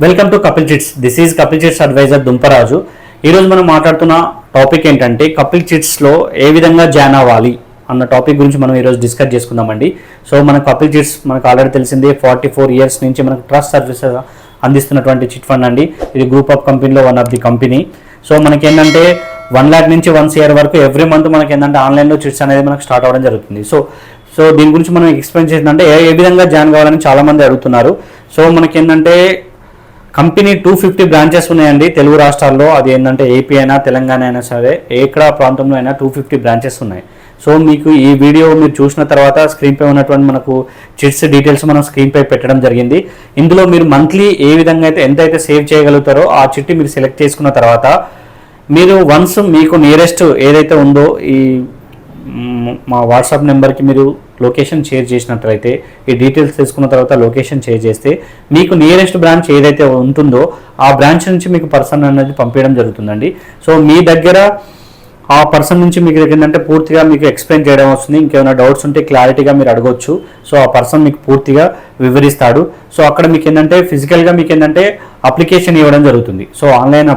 Welcome to Kapil chits. This is Kapil chits advisor Dumparaju. ఈరోజు మనం మాట్లాడుతున్న టాపిక్ ఏంటంటే కపిల్ చిట్స్లో ఏ విధంగా జాయిన్ అవ్వాలి అన్న టాపిక్ గురించి మనం ఈరోజు డిస్కస్ చేసుకుందామండి. సో మన కపిల్ చిట్స్ మనకు ఆల్రెడీ తెలిసిందే 44 years నుంచి మనకు ట్రస్ట్ సర్వీసెస్ అందిస్తున్నటువంటి చిట్ ఫండ్ అండి. ఇది గ్రూప్ ఆఫ్ కంపెనీలో one of the company. So మనకి ఏంటంటే 1 lakh నుంచి 1 crore వరకు ఎవ్రీ మంత్ మనకి ఏంటంటే ఆన్లైన్లో చిట్స్ అనేది మనకు స్టార్ట్ అవ్వడం జరుగుతుంది. సో దీని గురించి మనం ఎక్స్ప్లెయిన్ చేసిందంటే ఏ విధంగా జాయిన్ కావాలని చాలామంది అడుగుతున్నారు. సో మనకి ఏంటంటే కంపెనీ 250 బ్రాంచెస్ ఉన్నాయండి తెలుగు రాష్ట్రాల్లో. అది ఏంటంటే ఏపీ అయినా తెలంగాణ అయినా సరే ఎక్కడ ప్రాంతంలో అయినా 250 బ్రాంచెస్ ఉన్నాయి. సో మీకు ఈ వీడియో మీరు చూసిన తర్వాత స్క్రీన్పై ఉన్నటువంటి మనకు చిట్స్ డీటెయిల్స్ మనం స్క్రీన్పై పెట్టడం జరిగింది. ఇందులో మీరు మంత్లీ ఏ విధంగా అయితే ఎంతైతే సేవ్ చేయగలుగుతారో ఆ చిట్టి మీరు సెలెక్ట్ చేసుకున్న తర్వాత మీరు వన్స్ మీకు నియరెస్ట్ ఏదైతే ఉందో ఈ మా వాట్సాప్ నెంబర్కి మీరు లొకేషన్ షేర్ చేసినట్లయితే ఈ డీటెయిల్స్ తెలుసుకున్న తర్వాత లొకేషన్ షేర్ చేస్తే మీకు నియరెస్ట్ బ్రాంచ్ ఏదైతే ఉంటుందో ఆ బ్రాంచ్ నుంచి మీకు పర్సన్ అనేది పంపించడం జరుగుతుందండి. సో మీ దగ్గర ఆ పర్సన్ నుంచి మీకు ఏంటంటే పూర్తిగా మీకు ఎక్స్ప్లెయిన్ చేయడం వస్తుంది. ఇంకేమైనా డౌట్స్ ఉంటే క్లారిటీగా మీరు అడగవచ్చు. సో ఆ పర్సన్ మీకు పూర్తిగా వివరిస్తాడు. సో అక్కడ మీకు ఏంటంటే ఫిజికల్గా మీకు ఏంటంటే అప్లికేషన్ ఇవ్వడం జరుగుతుంది. సో ఆన్లైన్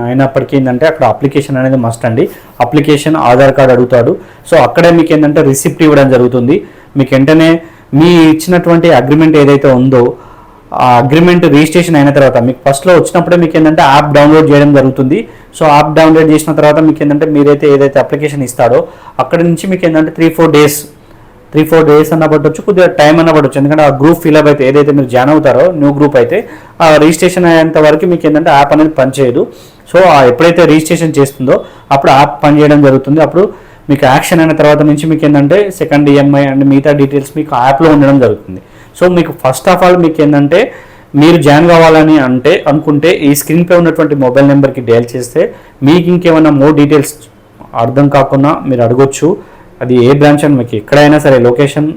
అయినప్పటికీ ఏంటంటే అక్కడ అప్లికేషన్ అనేది మస్ట్ అండి. అప్లికేషన్ ఆధార్ కార్డ్ అడుగుతాడు. సో అక్కడే మీకు ఏంటంటే రిసిప్ట్ ఇవ్వడం జరుగుతుంది. మీకు వెంటనే మీ ఇచ్చినటువంటి అగ్రిమెంట్ ఏదైతే ఉందో ఆ అగ్రిమెంట్ రిజిస్ట్రేషన్ అయిన తర్వాత మీకు ఫస్ట్లో వచ్చినప్పుడే మీకు ఏంటంటే యాప్ డౌన్లోడ్ చేయడం జరుగుతుంది. సో యాప్ డౌన్లోడ్ చేసిన తర్వాత మీకు ఏంటంటే మీరైతే ఏదైతే అప్లికేషన్ ఇస్తాడో అక్కడి నుంచి మీకు ఏంటంటే 3-4 days అన్న పట్టవచ్చు, కొద్దిగా టైం అన్న పట్టవచ్చు. ఎందుకంటే ఆ గ్రూప్ ఫిల్అప్ అయితే ఏదైతే మీరు జాయిన్ అవుతారో న్యూ గ్రూప్ అయితే ఆ రిజిస్ట్రేషన్ అయ్యేంత వరకు మీకు ఏంటంటే యాప్ అనేది పనిచేయదు. సో ఎప్పుడైతే రిజిస్ట్రేషన్ చేస్తుందో అప్పుడు యాప్ పనిచేయడం జరుగుతుంది. అప్పుడు మీకు యాక్షన్ అయిన తర్వాత నుంచి మీకు ఏంటంటే సెకండ్ ఈఎంఐ అండ్ మిగతా డీటెయిల్స్ మీకు యాప్లో ఉండడం జరుగుతుంది. సో మీకు ఫస్ట్ ఆఫ్ ఆల్ మీకు ఏంటంటే మీరు జాయిన్ కావాలని అనుకుంటే ఈ స్క్రీన్పై ఉన్నటువంటి మొబైల్ నెంబర్కి డయల్ చేస్తే మీకు ఇంకేమైనా మోర్ డీటెయిల్స్ అర్థం కాకుండా మీరు అడగొచ్చు. అది ఏ బ్రాంచ్ అని మీకు ఎక్కడైనా సరే, లొకేషన్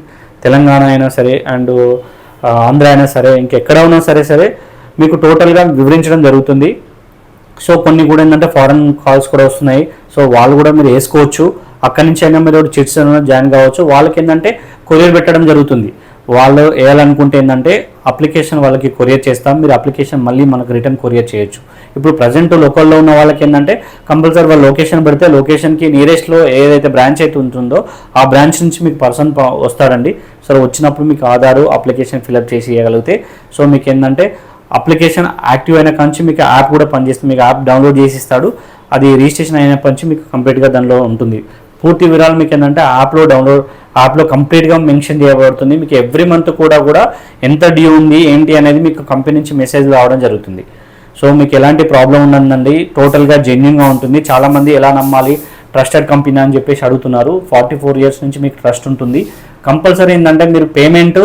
తెలంగాణ అయినా సరే అండ్ ఆంధ్ర అయినా సరే ఇంకెక్కడ ఉన్నా సరే మీకు టోటల్గా వివరించడం జరుగుతుంది. సో కొన్ని కూడా ఏంటంటే ఫారెన్ కాల్స్ కూడా వస్తున్నాయి. సో వాళ్ళు కూడా మీరు వేసుకోవచ్చు. అక్కడి నుంచి అయినా మీరు చిట్స్ జాయిన్ కావచ్చు. వాళ్ళకి ఏంటంటే కొరియర్ పెట్టడం జరుగుతుంది. వాళ్ళు వేయాలనుకుంటే ఏంటంటే అప్లికేషన్ వాళ్ళకి కొరియర్ చేస్తాం. మీరు అప్లికేషన్ మళ్ళీ మనకు రిటర్న్ కొరియర్ చేయొచ్చు. ఇప్పుడు ప్రజెంట్ లోకల్లో ఉన్న వాళ్ళకి ఏంటంటే కంపల్సరీ వాళ్ళు లొకేషన్ పెడితే లొకేషన్కి నియరెస్ట్లో ఏదైతే బ్రాంచ్ అయితే ఉంటుందో ఆ బ్రాంచ్ నుంచి మీకు పర్సన్ వస్తాడండి. సో వచ్చినప్పుడు మీకు ఆధారు అప్లికేషన్ ఫిల్అప్ చేసి ఇవ్వగలిగితే సో మీకు ఏంటంటే అప్లికేషన్ యాక్టివ్ అయిన నుంచి మీకు యాప్ కూడా పనిచేస్తుంది. మీకు యాప్ డౌన్లోడ్ చేసి ఇస్తాడు. అది రిజిస్ట్రేషన్ అయినప్పటి నుంచి మీకు కంప్లీట్గా దానిలో ఉంటుంది. పూర్తి వివరాలు మీకు ఏంటంటే యాప్లో కంప్లీట్గా మెన్షన్ చేయబడుతుంది. మీకు ఎవ్రీ మంత్ కూడా ఎంత డ్యూ ఉంది ఏంటి అనేది మీకు కంపెనీ నుంచి మెసేజ్ రావడం జరుగుతుంది. సో మీకు ఎలాంటి ప్రాబ్లం ఉండదండి. టోటల్గా జెన్యూన్గా ఉంటుంది. చాలామంది ఎలా నమ్మాలి ట్రస్టెడ్ కంపెనీ అని చెప్పేసి అడుగుతున్నారు. 44 years నుంచి మీకు ట్రస్ట్ ఉంటుంది. కంపల్సరీ ఏంటంటే మీరు పేమెంట్